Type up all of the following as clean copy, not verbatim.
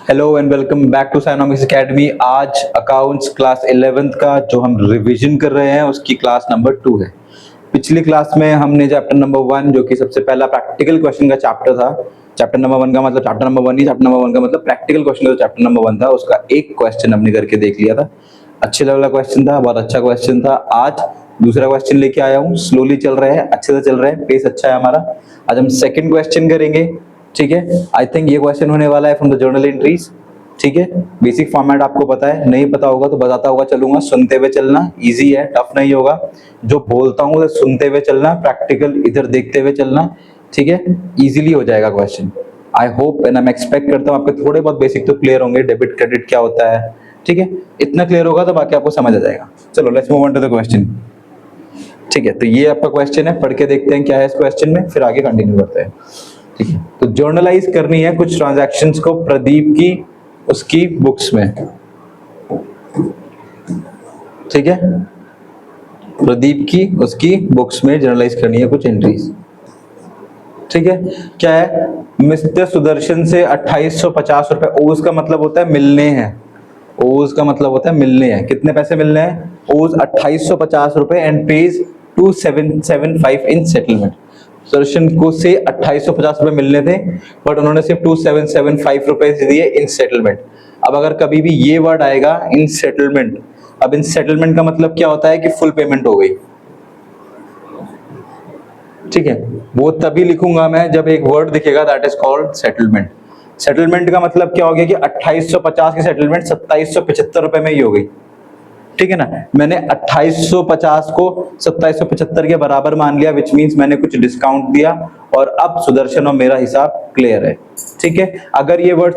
Hello and welcome back to Synomics academy. आज accounts class 11th का जो हम रिवीजन कर रहे हैं उसकी क्लास नंबर 2 है। पिछली क्लास में हमने चैप्टर नंबर 1 जो कि सबसे पहला प्रैक्टिकल क्वेश्चन का चैप्टर था, चैप्टर नंबर 1 का मतलब चैप्टर नंबर 1 ही, चैप्टर नंबर 1 का मतलब प्रैक्टिकल क्वेश्चन का चैप्टर नंबर 1 था, उसका एक क्वेश्चन हमने करके देख लिया था। अच्छे लेवल का क्वेश्चन था, बहुत अच्छा क्वेश्चन था। आज दूसरा क्वेश्चन लेके आया हूँ, स्लोली चल रहे हैं, अच्छे से चल रहे हैं, पेस अच्छा है हमारा। आज हम सेकंड क्वेश्चन करेंगे, ठीक है। आई थिंक ये क्वेश्चन होने वाला है फ्रॉम द जर्नल एंट्रीज, ठीक है। बेसिक फॉर्मेट आपको पता है, नहीं पता होगा तो बताता होगा चलूंगा। सुनते हुए चलना, इजी है, टफ नहीं होगा। जो बोलता हूँ उसे सुनते हुए चलना, प्रैक्टिकल इधर देखते हुए चलना, ठीक है। इजीली हो जाएगा question. I hope and I expect करता हूँ आपके थोड़े बहुत बेसिक तो क्लियर होंगे, डेबिट क्रेडिट क्या होता है, ठीक है। इतना क्लियर होगा तो बाकी आपको समझ आ जाएगा। चलो let's move on to the question, ठीक है। तो ये आपका क्वेश्चन है, पढ़ के देखते हैं क्या है इस क्वेश्चन में, फिर आगे कंटिन्यू करते हैं, ठीक है। तो जर्नलाइज करनी है कुछ ट्रांजैक्शंस को प्रदीप की उसकी बुक्स में, ठीक है। प्रदीप की उसकी बुक्स में जर्नलाइज करनी है कुछ एंट्रीज, ठीक है। क्या है, मिस्टर सुदर्शन से 2850 रुपए, ओज का मतलब होता है मिलने हैं, ओज का मतलब होता है मिलने हैं। कितने पैसे मिलने हैं, ओज 2850 रुपए and page 2775 in settlement. Sudarshan को से 2850 रुपए मिलने थे बट उन्होंने सिर्फ 2775 रुपए दिए इन सेटलमेंट। अब अगर कभी भी ये वर्ड आएगा इन सेटलमेंट, अब इन सेटलमेंट का मतलब क्या होता है कि फुल पेमेंट हो गई, ठीक है। वो तभी लिखूंगा मैं जब एक वर्ड दिखेगा that is called settlement. Settlement का मतलब क्या हो गया कि 2850 की सेटलमेंट 2775 रुपए में ही हो गई, ठीक है ना। मैंने 2850 को 2775 के बराबर मान लिया, विच मींस मैंने कुछ डिस्काउंट दिया और अब सुदर्शन और मेरा हिसाब क्लियर है, ठीक है। अगर ये वर्ड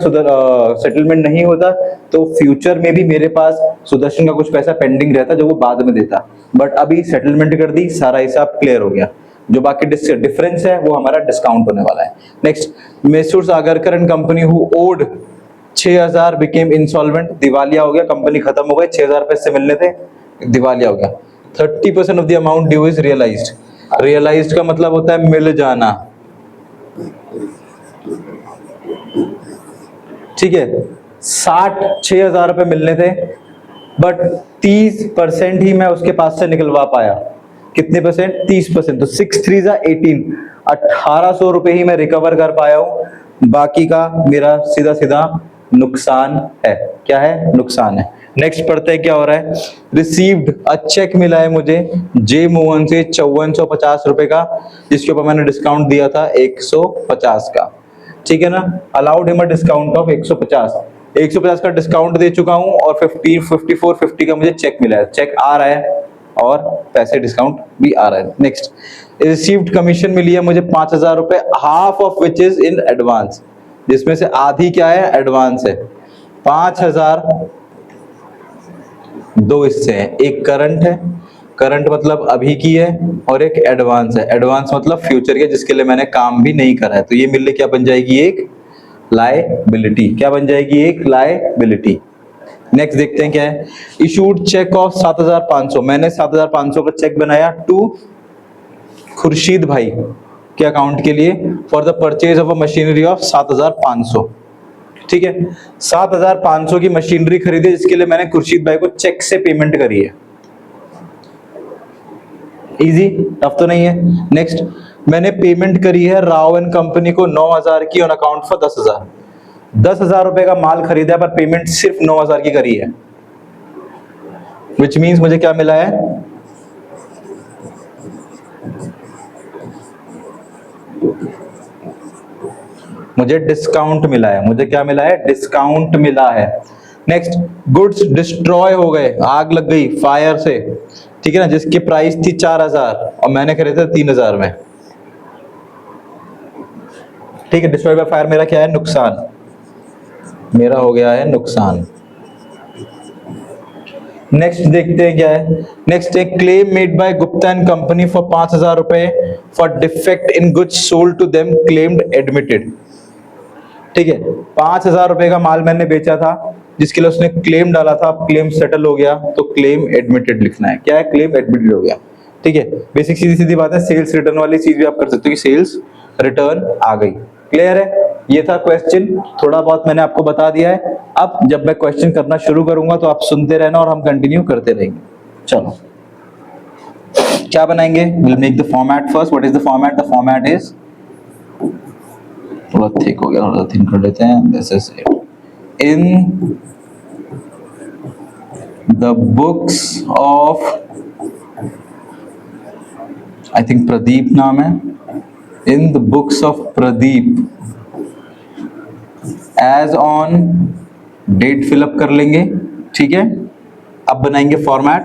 सेटलमेंट नहीं होता तो फ्यूचर में भी मेरे पास सुदर्शन का कुछ पैसा पेंडिंग रहता जो वो बाद में देता, बट अभी सेटलमेंट कर दी, सारा हिसाब क्लियर हो गया। जो बाकी डिफरेंस है वो हमारा डिस्काउंट होने वाला है। Next, Mysore Sagarkar and company who owed 6000 became insolvent, दिवालिया हो गया, कंपनी खत्म हो गई, 6000 पैसे मिलने थे, दिवालिया हो गया। 30% off the amount due is realised. Realised का मतलब होता है मिल जाना, ठीक है। 6000 रुपए मिलने थे बट 30% ही मैं उसके पास से निकलवा पाया। कितने परसेंट, 30%। तो 6 3 जा 18, 1800 रुपए ही मैं रिकवर कर पाया हूं, बाकी का मेरा सीधा सीधा नुकसान है। क्या है, नुकसान है। नेक्स्ट पढ़ते हैं क्या हो रहा है। रिसीव्ड, अ चेक मिला है मुझे जे मोहन से 5450 रुपए का, जिसके ऊपर मैंने डिस्काउंट दिया था 150 का, ठीक है ना। Allowed him a discount of 150 का डिस्काउंट दे चुका हूं और 5450 का मुझे चेक मिला है, चेक आ रहा है और पैसे डिस्काउंट भी आ रहा है। नेक्स्ट, रिसीव्ड कमीशन मिली है मुझे 5000 रुपए, half of which is in advance, जिसमें से आधी क्या है, एडवांस है। 5000 दो हिस्से हैं, एक करंट है, करंट मतलब अभी की है, और एक एडवांस है, एडवांस मतलब फ्यूचर के जिसके लिए मैंने काम भी नहीं करा है। तो ये मिलने क्या बन जाएगी, एक लायबिलिटी। क्या बन जाएगी, एक लायबिलिटी। नेक्स्ट देखते हैं क्या है। इशूड चेक ऑफ 7500, मैंने 7500 का चेक बनाया टू खुर्शीद भाई के अकाउंट के लिए for the purchase of a machinery of 7500, ठीक है। 7500 की मशीनरी खरीदी जिसके लिए मैंने खुर्शीद भाई को चेक से पेमेंट करी है। इजी, टफ तो नहीं है। नेक्स्ट, मैंने पेमेंट करी है राव एंड कंपनी को 9000 की ऑन अकाउंट फॉर 10,000। 10,000 रुपए का माल खरीदा है पर पेमेंट सिर्फ 9000 की करी है, विच मीन्स मुझे क्या मिला है, मुझे डिस्काउंट मिला है। मुझे क्या मिला है, डिस्काउंट मिला है। नेक्स्ट, गुड्स डिस्ट्रॉय हो गए, आग लग गई फायर से, ठीक है ना, जिसकी प्राइस थी 4000 और मैंने खरीदा 3000 में, ठीक है। डिस्ट्रॉय बाय फायर मेरा क्या है, नुकसान, मेरा हो गया है नुकसान। नेक्स्ट देखते हैं क्या है। नेक्स्ट है claim made by Gupta and company for 5000 रुपए for defect in goods sold to them claimed admitted, ठीक है। 5000 रुपए का माल मैंने बेचा था जिसके लिए उसने क्लेम डाला था, क्लेम सेटल हो गया तो क्लेम एडमिटेड लिखना है। क्या है, क्लेम एडमिटेड हो गया, ठीक है। बेसिक सीधी सीधी बात है, सेल्स रिटर्न वाली चीज भी आप कर सकते हो कि सेल्स रिटर्न आ गई। क्लियर है। ये था क्वेश्चन, थोड़ा बहुत मैंने आपको बता दिया है। अब जब मैं क्वेश्चन करना शुरू करूंगा तो आप सुनते रहना और हम कंटिन्यू करते रहेंगे। चलो क्या बनाएंगे? Will make the format first. What is the format? The format is, थोड़ा थिक हो गया, थोड़ा थिन कर लेते हैं। This is in the books of, I think Pradeep नाम है, in the books of Pradeep as on date fill up कर लेंगे, ठीक है। अब बनाएंगे format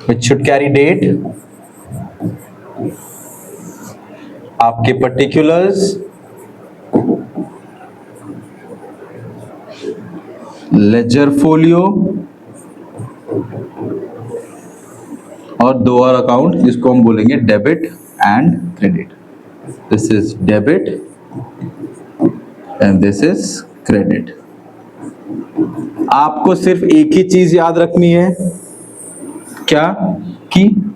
which should carry date, आपके particulars, ledger folio और दो और अकाउंट जिसको हम बोलेंगे debit and credit. This is debit and this is credit. आपको सिर्फ एक ही चीज याद रखनी है, क्या? कि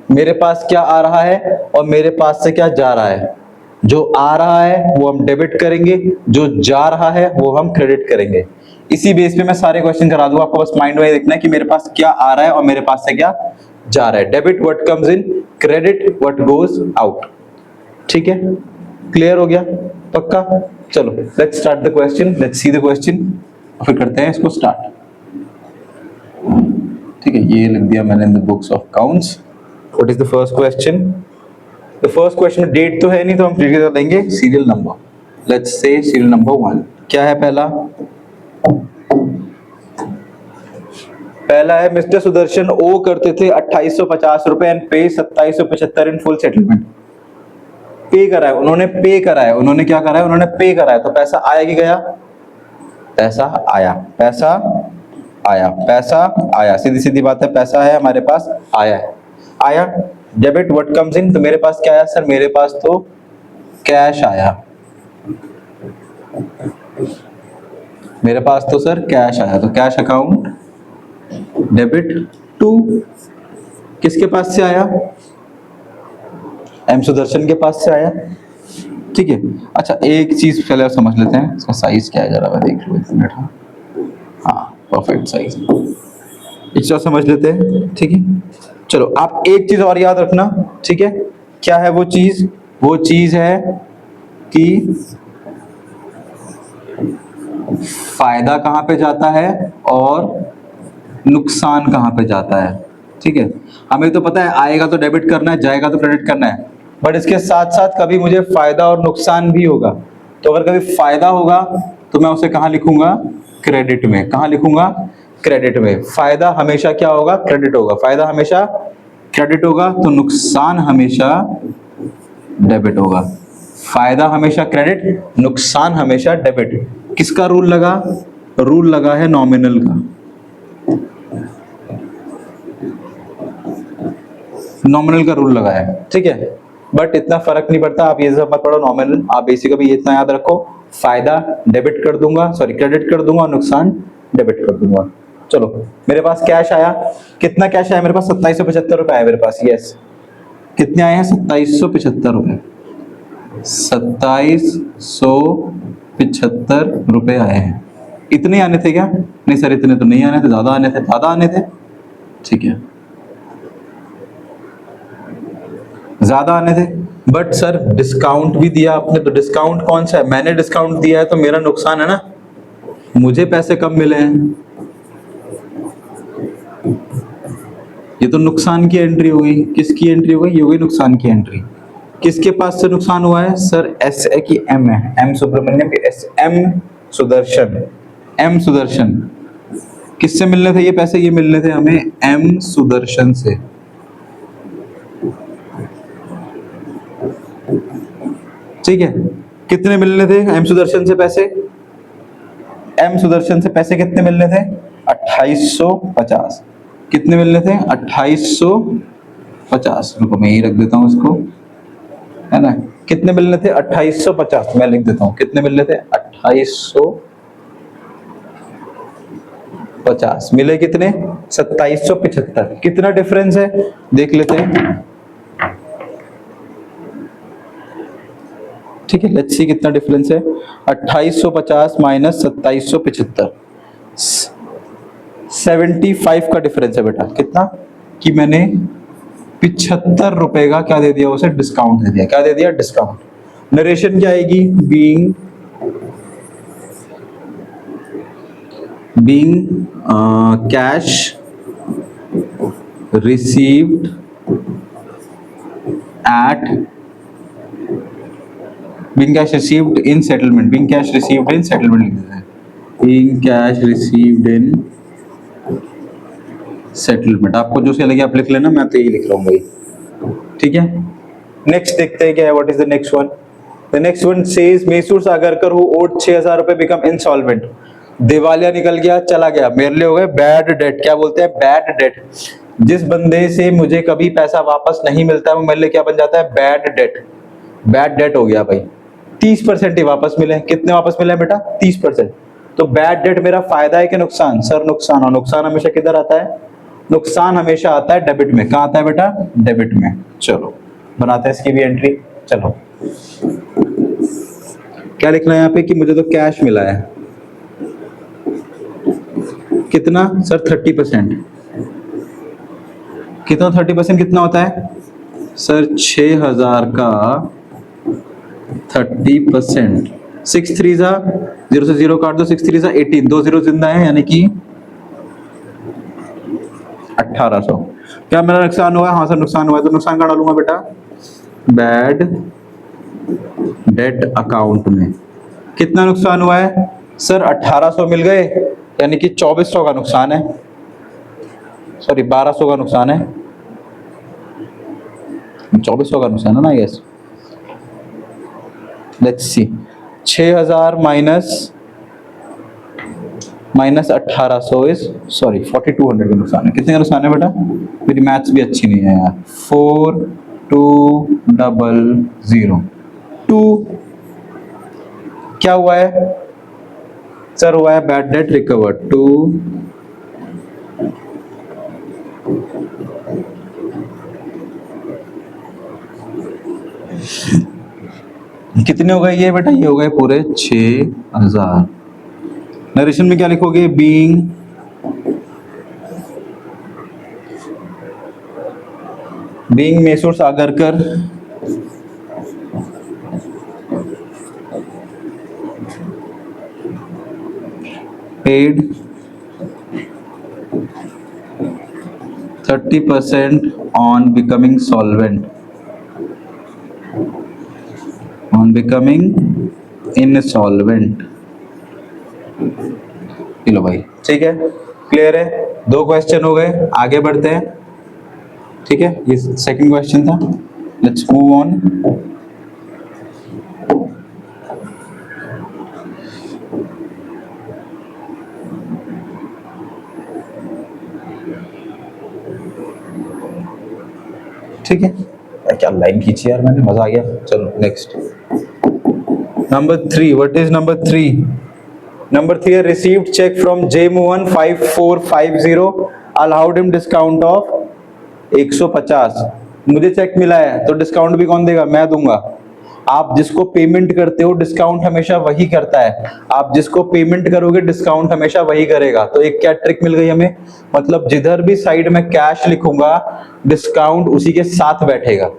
मेरे पास क्या आ रहा है और मेरे पास से क्या जा रहा है। जो आ रहा है वो हम डेबिट करेंगे, जो जा रहा है वो हम क्रेडिट करेंगे। इसी बेस पे मैं सारे क्वेश्चन करा दूंगा, आपको बस माइंड में देखना है कि मेरे पास क्या आ रहा है और मेरे पास से क्या जा रहा है। Debit what comes in, credit what goes out. ठीक है, क्लियर हो गया? पक्का? चलो let's start the question, let's see the question, फिर करते हैं इसको स्टार्ट। ठीक है, ये लिख दिया मैंने इन the books of accounts. What is the first question? The first question में डेट तो है नहीं तो हम फिर लेंगे serial number. Let's say serial number 1 क्या है? पहला है मिस्टर सुदर्शन ओ करते थे 2850 रुपए एंड पे 2775 इन फुल सेटलमेंट। पे करा है उन्होंने, पे करा है उन्होंने, क्या करा है उन्होंने? पे करा है। तो पैसा आया कि गया? पैसा आया, पैसा आया, पैसा आया, सीधी सीधी बात है, पैसा है हमारे पास, आया है, आया। डेबिट व्हाट कम्स इन, तो मेरे पास क्या आया सर? मेरे पास तो कैश आया, मेरे पास तो सर कैश आया। तो कैश अकाउंट डेबिट टू किसके पास से आया? एम सुदर्शन के पास से आया। ठीक है, अच्छा एक चीज पहले समझ लेते हैं, इसका साइज क्या है जरा मैं देख लूं, एक मिनट। हाँ परफेक्ट साइज, इसको समझ लेते हैं। ठीक है, चलो आप एक चीज और याद रखना, ठीक है? क्या है वो चीज? वो चीज है कि फायदा कहां पे जाता है और नुकसान कहां पे जाता है। ठीक है, हमें तो पता है आएगा तो डेबिट करना है, जाएगा तो क्रेडिट करना है, बट इसके साथ साथ कभी मुझे फायदा और नुकसान भी होगा। तो अगर कभी फायदा होगा तो मैं उसे कहां लिखूंगा? क्रेडिट में। कहां लिखूंगा? क्रेडिट में। फायदा हमेशा क्या होगा? क्रेडिट होगा। फायदा हमेशा क्रेडिट होगा तो नुकसान हमेशा डेबिट होगा। फायदा हमेशा क्रेडिट, नुकसान हमेशा डेबिट। किसका रूल लगा? रूल लगा है नॉमिनल का, नॉमिनल का रूल लगा है। ठीक है, बट इतना फर्क नहीं पड़ता, आप ये सब मत पढ़ो नॉमिनल, आप बेसिकली ये इतना याद रखो, फायदा डेबिट कर दूंगा, सॉरी क्रेडिट कर दूंगा, नुकसान डेबिट कर दूंगा। चलो मेरे पास कैश आया, कितना कैश आया मेरे पास? 2775 रुपए आया मेरे पास। यस, कितने आए हैं? 2775 रुपए, 2775 रुपए आए हैं। इतने आने थे क्या? नहीं सर इतने तो नहीं आने थे, ज्यादा आने थे, ज्यादा आने थे। ठीक है, ज्यादा आने थे, बट सर डिस्काउंट भी दिया आपने, तो डिस्काउंट कौन सा है? मैंने डिस्काउंट दिया है तो मेरा नुकसान है ना, मुझे पैसे कम मिले हैं, ये तो नुकसान की एंट्री हो गई। किसकी एंट्री हो गई? ये हो गई नुकसान की एंट्री। किसके पास से नुकसान हुआ है सर? एस है कि एम है? M Subramaniam K S, M Sudarshan, M Sudarshan. किससे मिलने थे ये पैसे? ये मिलने थे हमें एम सुदर्शन से। ठीक है, कितने मिलने थे एम सुदर्शन से पैसे? एम सुदर्शन से पैसे कितने मिलने थे? 2850। कितने मिलने थे? 2850। रुको मैं यही रख देता हूं इसको, है ना। कितने मिलने थे? 2850। मैं लिख देता हूं कितने मिलने थे? 2850। मिले कितने? 2775। कितना डिफरेंस है देख लेते हैं। ठीक है, लेट्स सी कितना डिफरेंस है। 2850 माइनस 2775, 75 का डिफरेंस है बेटा। कितना कि मैंने 75 रुपए का क्या दे दिया उसे, डिस्काउंट दे दिया। क्या दे दिया, डिस्काउंट। नरेशन क्या आएगी, being cash received at being cash received in settlement, being cash received in settlement लिख देते हैं, being cash received in settlement। आपको जो सही लगे आप लिख लेना, मैं तो यही लिख रहा हूँ भाई, ठीक है। नेक्स्ट देखते हैं क्या है, what is the next one. The next one says Mysore Sagarkar who owed 6000 रुपए बिकम इंसॉल्वेंट। दिवालिया निकल गया, चला गया, मेरे लिए हो गए बैड डेट। क्या बोलते हैं, बैड डेट। जिस बंदे से मुझे कभी पैसा वापस नहीं मिलता है वो मेरे लिए क्या बन जाता है, बैड डेट। बैड डेट हो गया भाई। 30% ही वापस मिले। कितने वापस मिले बेटा, 30%। तो बैड डेट मेरा फायदा है कि नुकसान, सर नुकसान। और नुकसान हमेशा किधर आता है, नुकसान हमेशा आता है डेबिट में। कहाँ आता है बेटा, डेबिट में। चलो बनाते हैं इसकी भी एंट्री। चलो क्या लिखना है यहाँ पे कि मुझे तो कैश मिला है, कितना सर, 30%। कितना 30% कितना होता है सर, 6000 का 30%। 6 3 जा 0 से 0 काट दो, 6 3 जा 18, 2 0 जिंदा है यानी कि 1800। क्या मेरा नुकसान हुआ है, हाँ सर नुकसान हुआ है। तो नुकसान का डालूंगा बेटा बैड डेट अकाउंट में। कितना नुकसान हुआ है सर, 1800 मिल गए यानी कि 2400 का नुकसान है, सॉरी 1200 का नुकसान है, 2400 का नुकसान है ना, yes. Let's see, 6000 minus 1800 is sorry 4200 का नुकसान है। कितने का नुकसान है बेटा, मेरी मैथ्स भी अच्छी नहीं है यार। 4200 2 क्या हुआ है सर, हुआ है बैड डेट रिकवर्ड 2 कितने हो गए ये बेटा, ये हो गए पूरे 6000। नरेशन में क्या लिखोगे, being Mysore Sagarkar paid 30% on becoming solvent, on becoming insolvent। चलो भाई ठीक है, क्लियर है। 2 क्वेश्चन हो गए, आगे बढ़ते हैं। ठीक है, ये सेकंड क्वेश्चन था। Let's move on. ठीक है, क्या लाइन खींची यार मैंने, मजा आ गया। चलो next, number 3। What is number 3? Number 3 है received cheque from J Mohan 5450, allowed him discount of 150। मुझे चेक मिला है तो डिस्काउंट भी कौन देगा, मैं दूंगा। आप जिसको पेमेंट करते हो डिस्काउंट हमेशा वही करता है। आप जिसको पेमेंट करोगे डिस्काउंट हमेशा वही करेगा। तो एक क्या ट्रिक मिल गई हमें, मतलब जिधर भी साइड में कैश लिखूंगा डिस्काउंट उसी के साथ बैठेगा।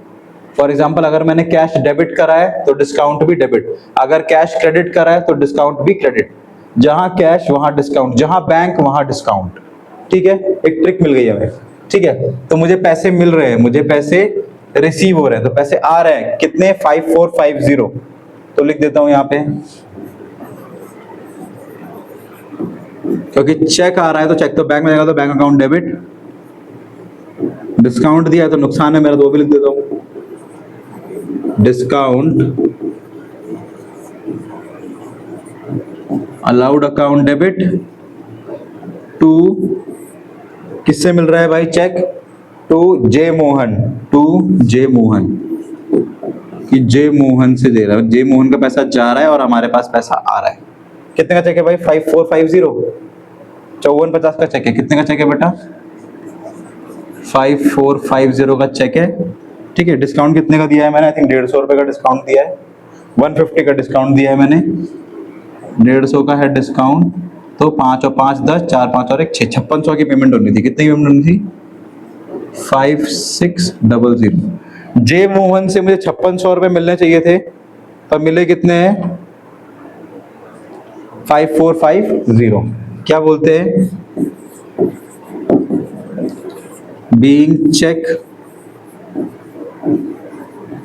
फॉर एग्जांपल अगर मैंने कैश डेबिट करा है तो डिस्काउंट भी डेबिट, अगर कैश क्रेडिट करा है तो डिस्काउंट भी क्रेडिट। जहां कैश वहां डिस्काउंट, जहां बैंक वहां डिस्काउंट। ठीक है, एक ट्रिक मिल गई हमें। ठीक है, तो मुझे पैसे मिल रहे हैं, मुझे पैसे रिसीव हो रहे हैं, तो पैसे आ रहे हैं कितने, 5450। तो लिख देता हूं यहां पे, क्योंकि चेक आ रहा है तो चेक तो बैंक में जाएगा, तो बैंक अकाउंट डेबिट। डिस्काउंट दिया है तो नुकसान है मेरा, तो वो भी लिख देता हूं discount allowed account debit to, किससे मिल रहा है भाई cheque, to J Mohan, to J Mohan, कि जे मोहन से दे रहा है, जे मोहन का पैसा जा रहा है और हमारे पास पैसा आ रहा है। कितने का चेक है भाई, 5450, 5450 का चेक है। कितने का चेक है बेटा, 5450 का चेक है। ठीक है, डिस्काउंट कितने का दिया है मैंने, आई थिंक 150 रुपए का डिस्काउंट दिया है। 150 का डिस्काउंट दिया है मैंने, 150 का है डिस्काउंट, तो 5 और 5 10, 4 5 और 1 6, 5600 की पेमेंट होनी थी। कितनी पेमेंट होनी थी? 5600। जे मोहन से मुझे 5600 रुपए मिलने चाहिए थे, पर मिले कितने हैं? 5450। क्या बोलते हैं? Being check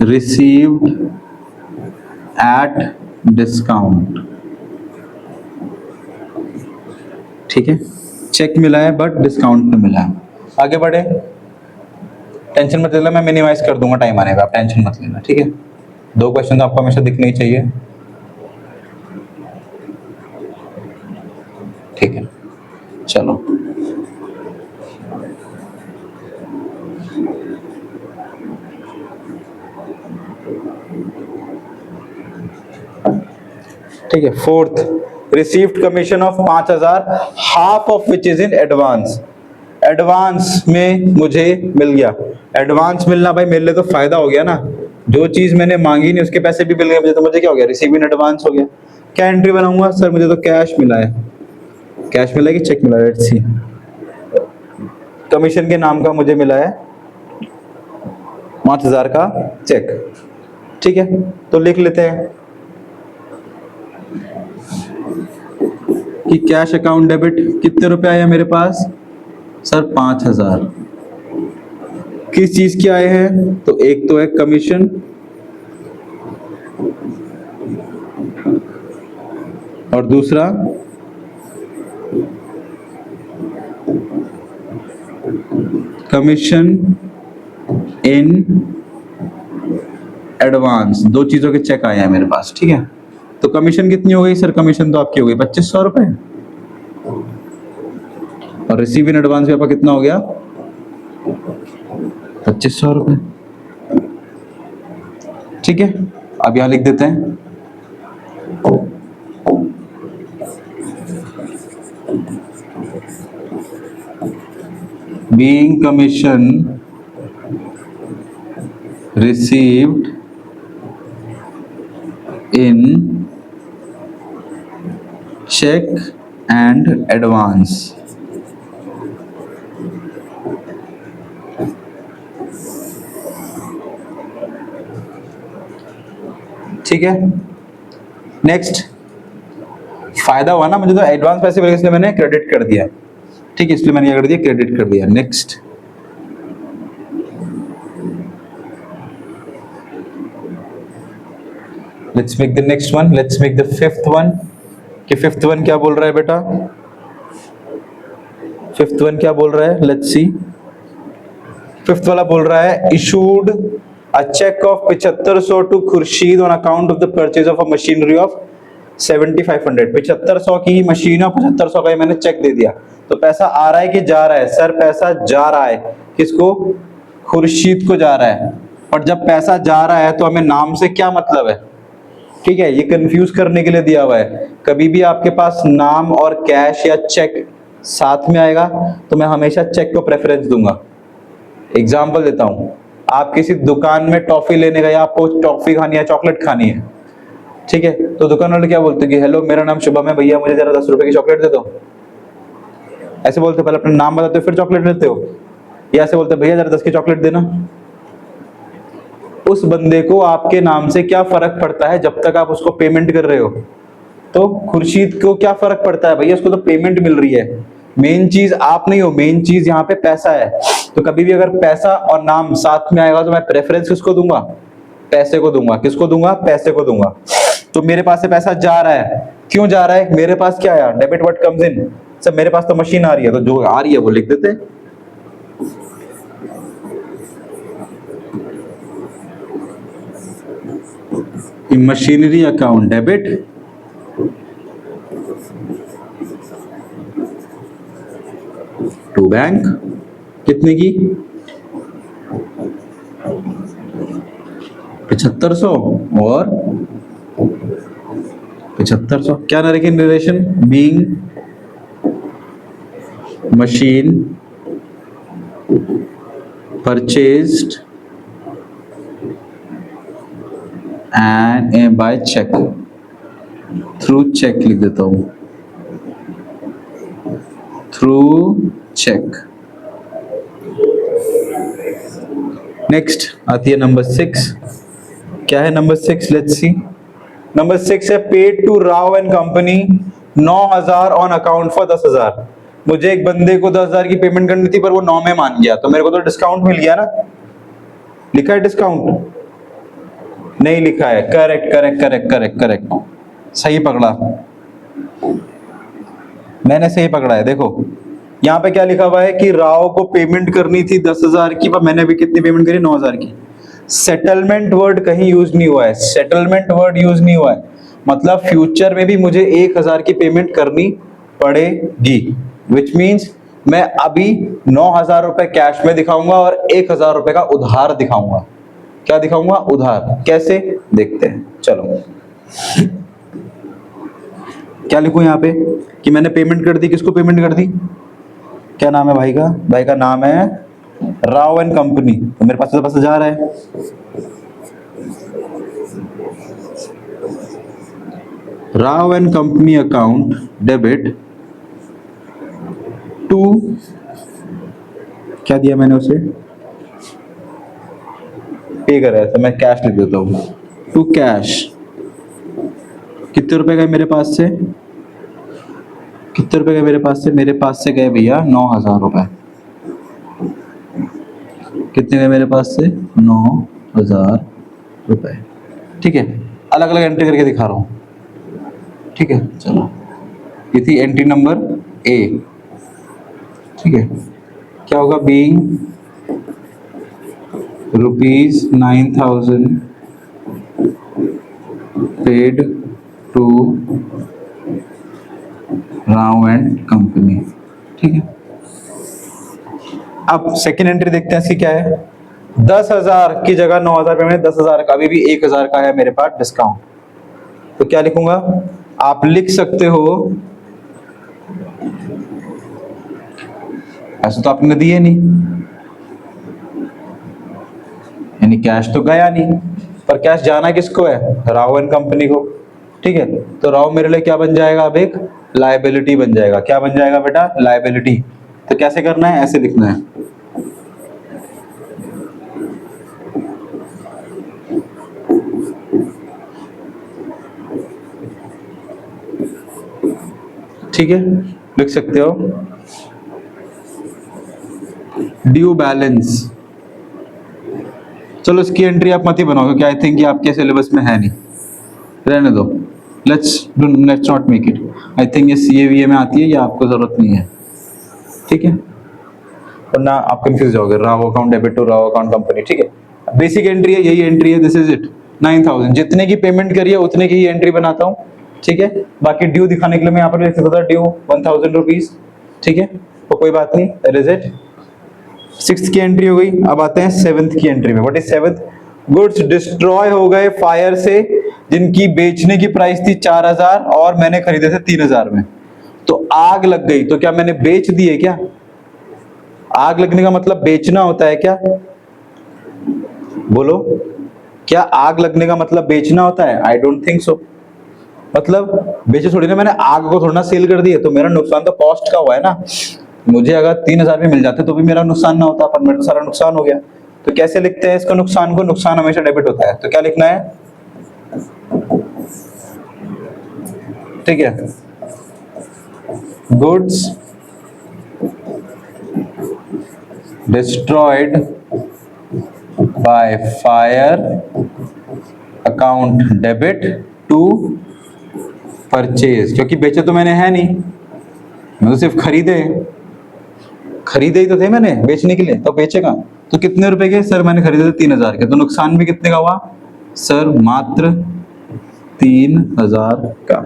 received at discount. ठीक है, चेक मिला है बट डिस्काउंट में मिला है। आगे बढ़े, टेंशन मत लेना, मैं मिनिमाइज कर दूंगा टाइम आने पे, आप टेंशन मत लेना। ठीक है, 2 क्वेश्चन आपको हमेशा दिखने ही चाहिए। ठीक है, चलो ठीक है। Fourth, received commission of 5000, half of which is in advance. Advance में मुझे मिल गया। एडवांस मिलना भाई मेरे लिए तो फायदा हो गया ना, जो चीज मैंने मांगी नहीं उसके पैसे भी मिल गए मुझे, तो मुझे क्या हो गया? रिसीव इन एडवांस हो गया। क्या एंट्री बनाऊंगा? सर मुझे तो कैश मिला है। कैश मिला कि चेक मिला है? Let's see. कमीशन के नाम का मुझे मिला है 5000 का चेक। ठीक है, तो लिख लेते हैं कि कैश अकाउंट डेबिट कितने रुपए आए हैं मेरे पास? सर 5000। किस चीज के आए हैं? तो एक तो है कमीशन, और दूसरा कमीशन इन एडवांस। 2 चीजों के चेक आए हैं मेरे पास। ठीक है, तो कमीशन कितनी हो गई? सर कमीशन तो आपकी हो गई 2500 रुपए, और रिसीव इन एडवांस में आपका कितना हो गया? 2500 रुपए। ठीक है, अब यहां लिख देते हैं being commission received in cheque and advance. ठीक है, नेक्स्ट। फायदा हुआ ना मुझे, तो एडवांस पैसे मिले इसलिए मैंने क्रेडिट कर दिया। ठीक है, इसलिए मैंने क्या कर दिया? क्रेडिट कर दिया। Next, let's make the next one, let's make the fifth one. कि फिफ्थ वन क्या बोल रहा है बेटा? फिफ्थ वन क्या बोल रहा है? Let's see. फिफ्थ वाला बोल रहा है issued a cheque of 7500 to Khurshid on account of the purchase of a machinery of 7500। 7500 की मशीन और 7500 का मैंने चेक दे दिया। तो पैसा आ रहा है कि जा रहा है? सर पैसा जा रहा है। किसको? खुर्शीद को जा रहा है। और जब पैसा जा रहा है तो हमें नाम से क्या मतलब है? ठीक है, ये कंफ्यूज करने के लिए दिया हुआ है। कभी भी आपके पास नाम और कैश या चेक साथ में आएगा तो मैं हमेशा चेक को प्रेफरेंस दूंगा। एग्जाम्पल देता हूं, आप किसी दुकान में टॉफी लेने गए, आपको टॉफी खानी है, चॉकलेट खानी है। ठीक है, तो दुकान वाले क्या बोलते हैं कि हेलो मेरा नाम शुभम है, भैया मुझे जरा 10 रुपए की चॉकलेट दे दो। ऐसे बोलते, पहले अपना नाम बताते हो फिर चॉकलेट लेते हो, या ऐसे बोलते भैया जरा 10 की चॉकलेट देना। उस बंदे को आपके नाम से क्या फर्क पड़ता है जब तक आप उसको पेमेंट कर रहे हो? तो खुर्शीद को क्या फर्क पड़ता है भैया, उसको तो पेमेंट मिल रही है। मेन चीज आप नहीं हो, मेन चीज यहाँ पे पैसा है। तो कभी भी अगर पैसा और नाम साथ में आएगा तो मैं प्रेफरेंस किसको दूंगा? पैसे को दूंगा। किसको दूंगा? पैसे को दूंगा। तो मेरे पास से पैसा जा रहा है, क्यों जा रहा है? मेरे पास क्या आया? Debit what comes in. Sir मेरे पास तो मशीन आ रही है, तो जो आ रही है वो लिख देते। Machinery account debit, to bank. कितने की? 7500 और 7500। क्या ना रखें relation? Being machine purchased and by cheque, through cheque लिख देता हूं, थ्रू चेक। नेक्स्ट आती है नंबर 6। क्या है नंबर 6? Let's see. नंबर 6 है paid to Rao and company 9,000 on account for 10,000। मुझे एक बंदे को 10,000 की पेमेंट करनी थी पर वो 9 में मान गया, तो मेरे को तो डिस्काउंट मिल गया ना। लिखा है डिस्काउंट? नहीं लिखा है। Correct correct correct correct correct, सही पकड़ा, मैंने सही पकड़ा है। देखो यहाँ पे क्या लिखा हुआ है कि राव को पेमेंट करनी थी 10,000 की, पर मैंने भी कितनी पेमेंट करी? 9,000 की। सेटलमेंट वर्ड कहीं यूज नहीं हुआ है, सेटलमेंट वर्ड यूज नहीं हुआ है, मतलब फ्यूचर में भी मुझे 1,000 की पेमेंट करनी पड़ेगी, विच मीन्स मैं अभी 9,000 रुपए कैश में दिखाऊंगा और 1,000 रुपए का उधार दिखाऊंगा। क्या दिखाऊंगा? उधार। कैसे? देखते हैं, चलो। क्या लिखूं यहाँ पे कि मैंने पेमेंट कर दी? किसको पेमेंट कर दी? क्या नाम है भाई का? भाई का नाम है राव एंड कंपनी, तो मेरे पास तो 10,000 है। Rao and company account debit to, क्या दिया मैंने उसे? पे कर रहा है, तो मैं कैश लिख देता हूं, टू कैश। कितने रुपए गए मेरे पास से? कितने रुपए गए मेरे पास से? मेरे पास से गए भैया 9,000 रुपए। कितने गए मेरे पास से? 9,000 रुपए। ठीक है, अलग अलग एंट्री करके दिखा रहा हूं, ठीक है। चलो, ये थी एंट्री नंबर ए, ठीक है। क्या होगा? Being ₹9,000 paid to Rao and company, ठीक है। अब सेकेंड एंट्री देखते हैं इसकी क्या है। 10,000 की जगह 9,000 पेमेंट, 10,000 का, अभी भी 1,000 का है मेरे पास डिस्काउंट, तो क्या लिखूंगा? आप लिख सकते हो, ऐसे तो आपने दिए नहीं, यानी कैश तो गया नहीं, पर कैश जाना किसको है? राव एंड कंपनी को, ठीक है। तो राव मेरे लिए क्या बन जाएगा? अब एक लायबिलिटी बन जाएगा। क्या बन जाएगा बेटा? लायबिलिटी। तो कैसे करना है? ऐसे लिखना है, ठीक है, लिख सकते हो ड्यू बैलेंस। चलो इसकी एंट्री आप मत ही बनाओ क्योंकि आई थिंक ये आपके सिलेबस में है नहीं, रहने दो। Let's not make it. I think ये CA में आती है, ये आपको जरूरत नहीं है, ठीक है, वरना आप कंफ्यूज जाओगे। Rao account debit to Rao account company, ठीक है। बेसिक एंट्री है, यही एंट्री है, दिस इज इट। 9,000 जितने की पेमेंट करी है उतने की ही एंट्री बनाता हूँ, ठीक है। बाकी ड्यू दिखाने के लिए मैं यहाँ पर लिख सकता था ड्यू 1,000 रुपीज, ठीक है, तो कोई बात नहीं, दैट इज इट। 6th की एंट्री हो गई। अब आते हैं 7th की एंट्री में। What is 7th? Goods destroy हो गए फायर से जिनकी बेचने की प्राइस थी 4,000 और मैंने खरीदे थे 3,000 में, तो आग लग गई, तो क्या मैंने बेच दिए? क्या आग लगने का मतलब बेचना होता है क्या? बोलो, क्या आग लगने का मतलब बेचना होता है? I don't think so. मतलब बेचे थोड़ी ना, मैंने आग को थोड़ा ना सेल कर दिया, तो मेरा नुकसान तो कॉस्ट का हुआ है ना। मुझे अगर 3,000 में मिल जाते तो भी मेरा नुकसान ना होता, पर मेरा तो सारा नुकसान हो गया। तो कैसे लिखते हैं इसका नुकसान को? नुकसान हमेशा डेबिट होता है, तो क्या लिखना है? ठीक है, goods destroyed by fire account debit to purchase, क्योंकि बेचे तो मैंने है नहीं, मैं तो सिर्फ खरीदे ही तो थे मैंने बेचने के लिए, तो बेचेगा। तो कितने रुपए के? सर मैंने खरीदे थे 3,000 के, तो नुकसान भी कितने का हुआ? सर मात्र 3,000 का।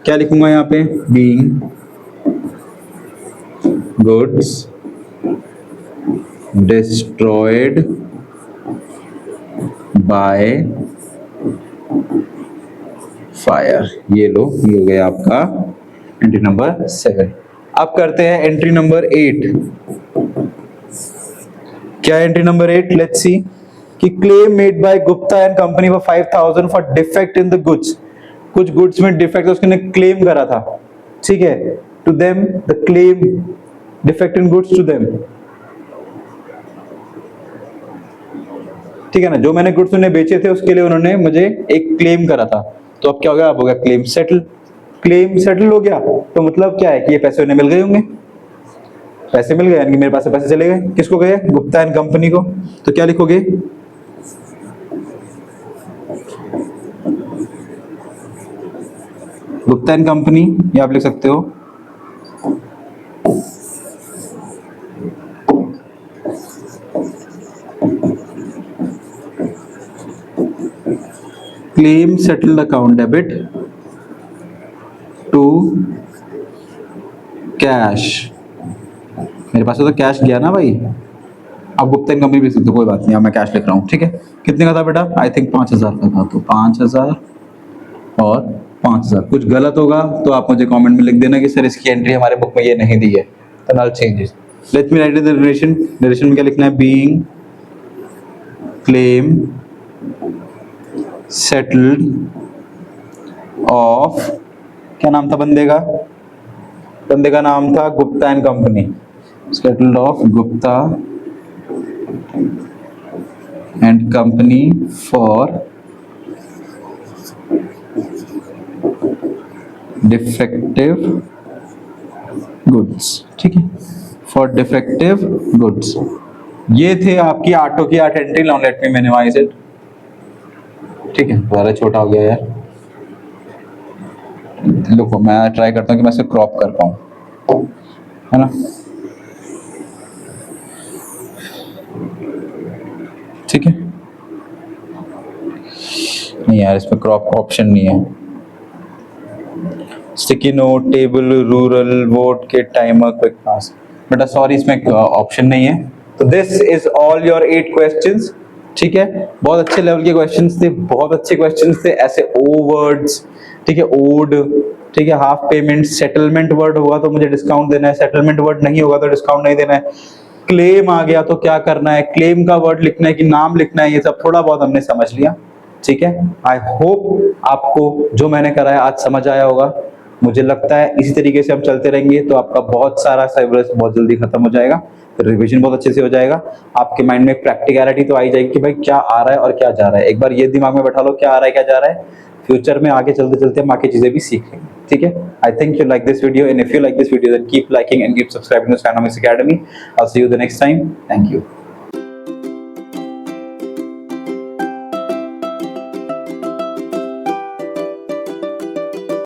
क्या लिखूंगा यहाँ पे? Being goods destroyed by fire. ये लो, ये हो गया आपका एंट्री नंबर 7। अब करते हैं एंट्री नंबर 8। क्या एंट्री नंबर 8? लेट्स सी कि claim made by Gupta and company for 5000 for defect in the goods, कुछ गुड्स में डिफेक्ट उसने क्लेम करा था, ठीक है, to them the claim defect in goods to them, ठीक है ना, जो मैंने गुड्स उन्हें बेचे थे उसके लिए उन्होंने मुझे एक क्लेम करा था, तो अब क्या हो गया, अब हो गया क्लेम सेटल, क्लेम सेटल हो गया, तो मतलब क्या है कि ये पैसे उन्हें मिल गए होंगे, पैसे मिल गए यानी कि मेरे पास से पैसे चले गए, किसको गए, गुप्ता एंड कंपनी को, तो क्या लिखोगे, गुप्ता एंड कंपनी, या आप लिख सकते हो claim settled account debit to cash, मेरे पास तो कैश गया ना भाई, अब गुप्ता एंड कंपनी भी सकते हो, कोई बात नहीं, अब मैं कैश लिख रहा हूँ, ठीक है, कितने का था बेटा, आई थिंक 5000 का था, तो 5000 और 5000, कुछ गलत होगा तो आप मुझे कमेंट में लिख देना कि सर इसकी एंट्री हमारे बुक में ये नहीं दी है, तो null changes, let me write the narration, narration में क्या लिखना है, बीइंग क्लेम सेटल्ड ऑफ, क्या नाम था बंदे का, बंदे का नाम था Gupta and company, settled of Gupta and company for defective goods, ठीक है, फॉर डिफेक्टिव गुड्स, ये थे आपकी 8 की 8 entry, now let me minimise it, ठीक है, ज़्यादा छोटा हो गया यार, देखो मैं ट्राई करता हूँ कि मैं इसे क्रॉप कर पाऊँ, है ना, ठीक है, नहीं यार इसमें क्रॉप ऑप्शन नहीं है, sticky note, table, rural, vote के टाइमर, क्विक पास, बेटा सॉरी इसमें ऑप्शन नहीं है, तो this is all your 8 questions, ठीक है, बहुत अच्छे लेवल के क्वेश्चंस थे, बहुत अच्छे क्वेश्चंस थे, ऐसे ओ वर्ड्स, ठीक है, ओड, ठीक है, हाफ पेमेंट, सेटलमेंट वर्ड होगा तो मुझे डिस्काउंट देना है, सेटलमेंट वर्ड नहीं होगा तो डिस्काउंट नहीं देना है, क्लेम आ गया तो क्या करना है, क्लेम का वर्ड लिखना है कि नाम लिखना है, ये सब थोड़ा बहुत हमने समझ लिया, ठीक है, आई होप आपको जो मैंने कराया आज समझ आया होगा, मुझे लगता है इसी तरीके से हम चलते रहेंगे तो आपका बहुत सारा सिलेबस बहुत जल्दी खत्म हो जाएगा, फिर रिवीजन बहुत अच्छे से हो जाएगा, आपके माइंड में प्रैक्टिकलिटी तो आ ही जाएगी कि भाई क्या आ रहा है और क्या जा रहा है, एक बार ये दिमाग में बैठा लो क्या आ रहा है क्या जा रहा है, फ्यूचर में आगे चलते चलते हम बाकी चीजें भी सीख लेंगे, ठीक है, I think you like this video, and if you like this video then keep liking and keep subscribing to Synomics academy, I will see you the next time, thank you.